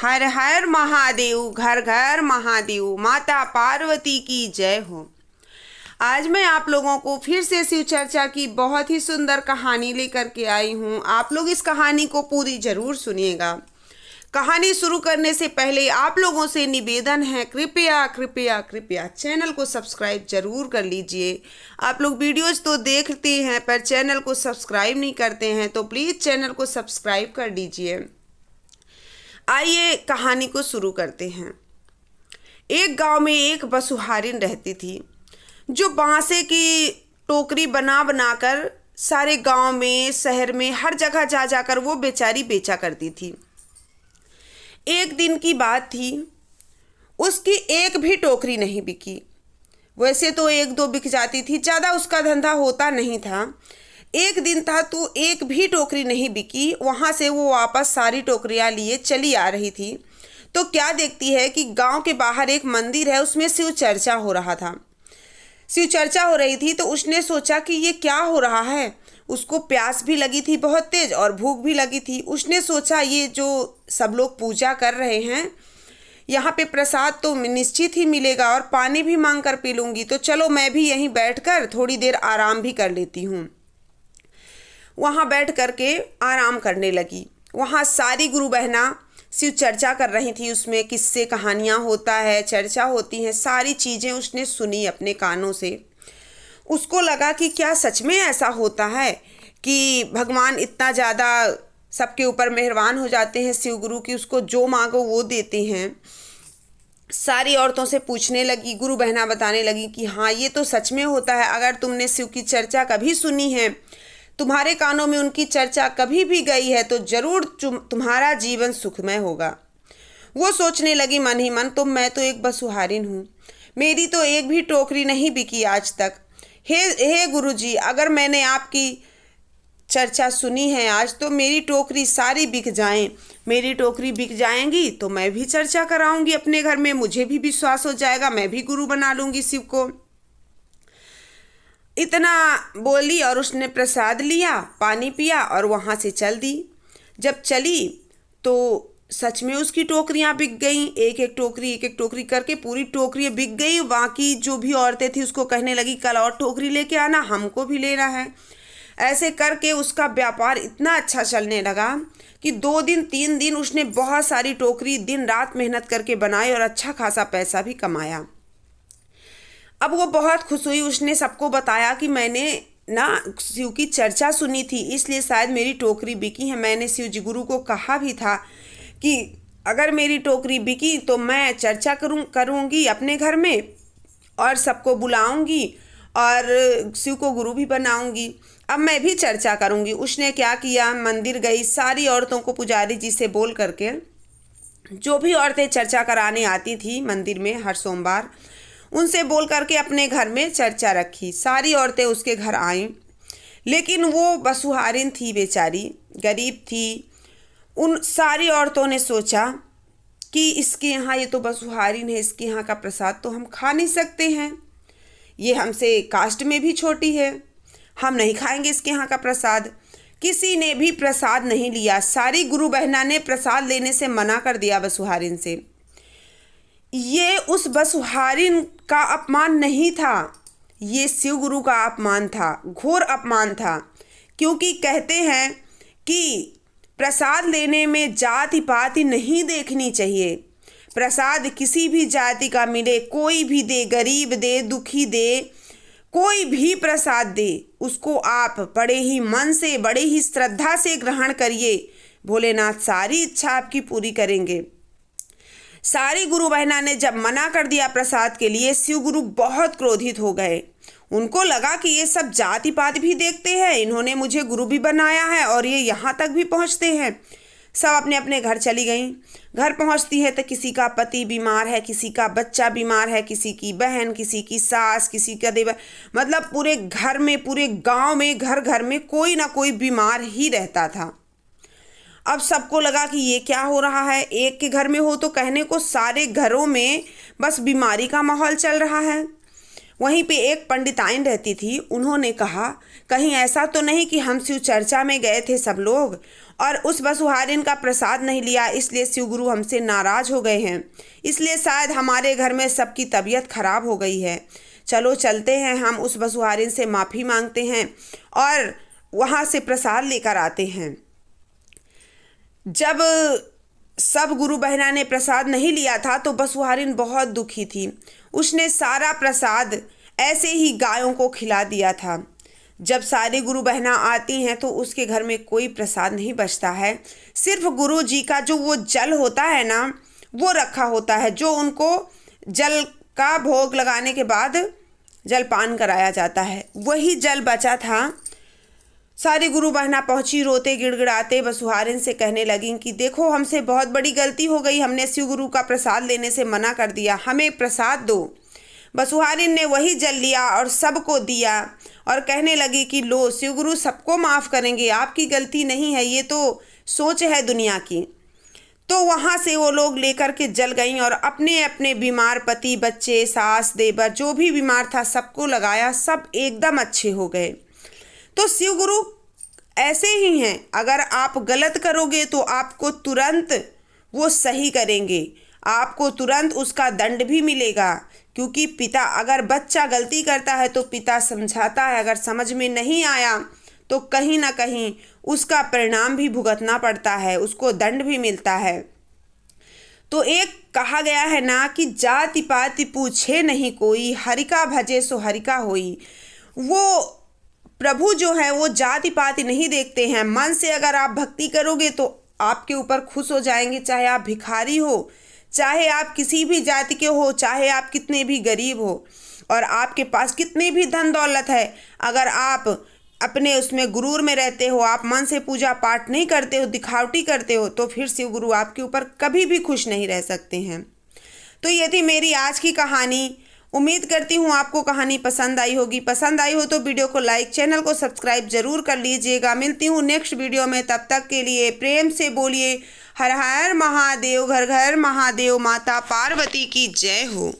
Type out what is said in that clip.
हर हर महादेव, घर घर महादेव, माता पार्वती की जय हो। आज मैं आप लोगों को फिर से शिव चर्चा की बहुत ही सुंदर कहानी लेकर के आई हूँ। आप लोग इस कहानी को पूरी जरूर सुनिएगा। कहानी शुरू करने से पहले आप लोगों से निवेदन है, कृपया कृपया कृपया चैनल को सब्सक्राइब जरूर कर लीजिए। आप लोग वीडियोज तो देखते हैं पर चैनल को सब्सक्राइब नहीं करते हैं, तो प्लीज़ चैनल को सब्सक्राइब कर लीजिए। आइए कहानी को शुरू करते हैं। एक गांव में एक बसुहारिन रहती थी जो बांसे की टोकरी बना बनाकर सारे गांव में, शहर में, हर जगह जा जाकर वो बेचारी बेचा करती थी। एक दिन की बात थी, उसकी एक भी टोकरी नहीं बिकी। वैसे तो एक दो बिक जाती थी, ज़्यादा उसका धंधा होता नहीं था। एक दिन था तो एक भी टोकरी नहीं बिकी। वहाँ से वो वापस सारी टोकरियाँ लिए चली आ रही थी तो क्या देखती है कि गांव के बाहर एक मंदिर है, उसमें शिव चर्चा हो रहा था। शिव चर्चा हो रही थी तो उसने सोचा कि ये क्या हो रहा है। उसको प्यास भी लगी थी बहुत तेज और भूख भी लगी थी। उसने सोचा ये जो सब लोग पूजा कर रहे हैं, यहाँ पे प्रसाद तो निश्चित ही मिलेगा और पानी भी मांग कर पी लूँगी, तो चलो मैं भी यहीं बैठकर थोड़ी देर आराम भी कर लेती हूँ। वहाँ बैठ करके आराम करने लगी। वहाँ सारी गुरु बहना शिव चर्चा कर रही थी। उसमें किस्से कहानियाँ होता है, चर्चा होती हैं, सारी चीज़ें उसने सुनी अपने कानों से। उसको लगा कि क्या सच में ऐसा होता है कि भगवान इतना ज़्यादा सबके ऊपर मेहरबान हो जाते हैं शिव गुरु की, उसको जो मांगो वो देते हैं। सारी औरतों से पूछने लगी, गुरु बहना बताने लगी कि हाँ ये तो सच में होता है। अगर तुमने शिव की चर्चा कभी सुनी है, तुम्हारे कानों में उनकी चर्चा कभी भी गई है, तो जरूर तुम्हारा जीवन सुखमय होगा। वो सोचने लगी मन ही मन, तो मैं तो एक बसुहारिन हूँ, मेरी तो एक भी टोकरी नहीं बिकी आज तक। हे गुरुजी, अगर मैंने आपकी चर्चा सुनी है आज, तो मेरी टोकरी सारी बिक जाएं। मेरी टोकरी बिक जाएंगी तो मैं भी चर्चा कराऊंगी अपने घर में, मुझे भी विश्वास हो जाएगा, मैं भी गुरु बना लूँगी शिव को। इतना बोली और उसने प्रसाद लिया, पानी पिया और वहाँ से चल दी। जब चली तो सच में उसकी टोकरियाँ बिक गईं। एक एक टोकरी करके पूरी टोकरी बिक गई। बाकी जो भी औरतें थी उसको कहने लगी कल और टोकरी लेके आना, हमको भी लेना है। ऐसे करके उसका व्यापार इतना अच्छा चलने लगा कि 2 दिन 3 दिन उसने बहुत सारी टोकरी दिन रात मेहनत करके बनाई और अच्छा खासा पैसा भी कमाया। अब वो बहुत खुश हुई। उसने सबको बताया कि मैंने ना शिव की चर्चा सुनी थी, इसलिए शायद मेरी टोकरी बिकी है। मैंने शिव जी गुरु को कहा भी था कि अगर मेरी टोकरी बिकी तो मैं चर्चा करूँगी अपने घर में और सबको बुलाऊंगी और शिव को गुरु भी बनाऊंगी। अब मैं भी चर्चा करूँगी। उसने क्या किया, मंदिर गई, सारी औरतों को पुजारी जी से बोल करके, जो भी औरतें चर्चा कराने आती थी मंदिर में हर सोमवार, उनसे बोल करके अपने घर में चर्चा रखी। सारी औरतें उसके घर आईं, लेकिन वो बसुहारिन थी, बेचारी गरीब थी। उन सारी औरतों ने सोचा कि इसके यहाँ, ये तो बसुहारिन है, इसके यहाँ का प्रसाद तो हम खा नहीं सकते हैं, ये हमसे कास्ट में भी छोटी है, हम नहीं खाएंगे इसके यहाँ का प्रसाद। किसी ने भी प्रसाद नहीं लिया। सारी गुरु बहना ने प्रसाद लेने से मना कर दिया बसुहारिन से। ये उस बसुहारिन का अपमान नहीं था, ये शिव गुरु का अपमान था, घोर अपमान था। क्योंकि कहते हैं कि प्रसाद लेने में जाति पाति नहीं देखनी चाहिए। प्रसाद किसी भी जाति का मिले, कोई भी दे, गरीब दे, दुखी दे, कोई भी प्रसाद दे, उसको आप बड़े ही मन से, बड़े ही श्रद्धा से ग्रहण करिए। भोलेनाथ सारी इच्छा आपकी पूरी करेंगे। सारी गुरु बहना ने जब मना कर दिया प्रसाद के लिए, शिव गुरु बहुत क्रोधित हो गए। उनको लगा कि ये सब जाति पात भी देखते हैं, इन्होंने मुझे गुरु भी बनाया है और ये यहाँ तक भी पहुँचते हैं। सब अपने अपने घर चली गईं। घर पहुँचती है तो किसी का पति बीमार है, किसी का बच्चा बीमार है, किसी की बहन, किसी की सास, किसी का देवर, मतलब पूरे घर में, पूरे गाँव में, घर घर में कोई ना कोई बीमार ही रहता था। अब सबको लगा कि ये क्या हो रहा है, एक के घर में हो तो कहने को सारे घरों में बस बीमारी का माहौल चल रहा है। वहीं पे एक पंडिताइन रहती थी, उन्होंने कहा कहीं ऐसा तो नहीं कि हम शिव चर्चा में गए थे सब लोग और उस बसुहारिन का प्रसाद नहीं लिया, इसलिए शिव गुरु हमसे नाराज हो गए हैं। इसलिए शायद हमारे घर में सबकी तबीयत खराब हो गई है। चलो चलते हैं, हम उस बसुहारिन से माफ़ी मांगते हैं और वहाँ से प्रसाद लेकर आते हैं। जब सब गुरु बहना ने प्रसाद नहीं लिया था तो बसुहारिन बहुत दुखी थी। उसने सारा प्रसाद ऐसे ही गायों को खिला दिया था। जब सारी गुरु बहना आती हैं तो उसके घर में कोई प्रसाद नहीं बचता है, सिर्फ गुरु जी का जो वो जल होता है ना, वो रखा होता है, जो उनको जल का भोग लगाने के बाद जलपान कराया जाता है, वही जल बचा था। सारी गुरु बहना पहुंची, रोते गिड़गिड़ाते बसुहारिन से कहने लगी कि देखो, हमसे बहुत बड़ी गलती हो गई, हमने शिव गुरु का प्रसाद लेने से मना कर दिया, हमें प्रसाद दो। बसुहारिन ने वही जल लिया और सबको दिया और कहने लगी कि लो, शिव गुरु सबको माफ़ करेंगे, आपकी गलती नहीं है, ये तो सोच है दुनिया की। तो वहाँ से वो लोग लेकर के जल गईं और अपने अपने बीमार पति, बच्चे, सास, देवर, जो भी बीमार था सबको लगाया, सब एकदम अच्छे हो गए। तो शिव गुरु ऐसे ही हैं, अगर आप गलत करोगे तो आपको तुरंत वो सही करेंगे, आपको तुरंत उसका दंड भी मिलेगा। क्योंकि पिता, अगर बच्चा गलती करता है तो पिता समझाता है, अगर समझ में नहीं आया तो कहीं ना कहीं उसका परिणाम भी भुगतना पड़ता है, उसको दंड भी मिलता है। तो एक कहा गया है ना कि जाति पाति पूछे नहीं कोई, हरिका भजे सो हरिका होई। वो प्रभु जो है वो जाति पाति नहीं देखते हैं। मन से अगर आप भक्ति करोगे तो आपके ऊपर खुश हो जाएंगे, चाहे आप भिखारी हो, चाहे आप किसी भी जाति के हो, चाहे आप कितने भी गरीब हो और आपके पास कितनी भी धन दौलत है, अगर आप अपने उसमें गुरूर में रहते हो, आप मन से पूजा पाठ नहीं करते हो, दिखावटी करते हो, तो फिर शिव गुरु आपके ऊपर कभी भी खुश नहीं रह सकते हैं। तो ये थी मेरी आज की कहानी। उम्मीद करती हूँ आपको कहानी पसंद आई होगी। पसंद आई हो तो वीडियो को लाइक, चैनल को सब्सक्राइब जरूर कर लीजिएगा। मिलती हूँ नेक्स्ट वीडियो में, तब तक के लिए प्रेम से बोलिए हर हर महादेव, घर घर महादेव, माता पार्वती की जय हो।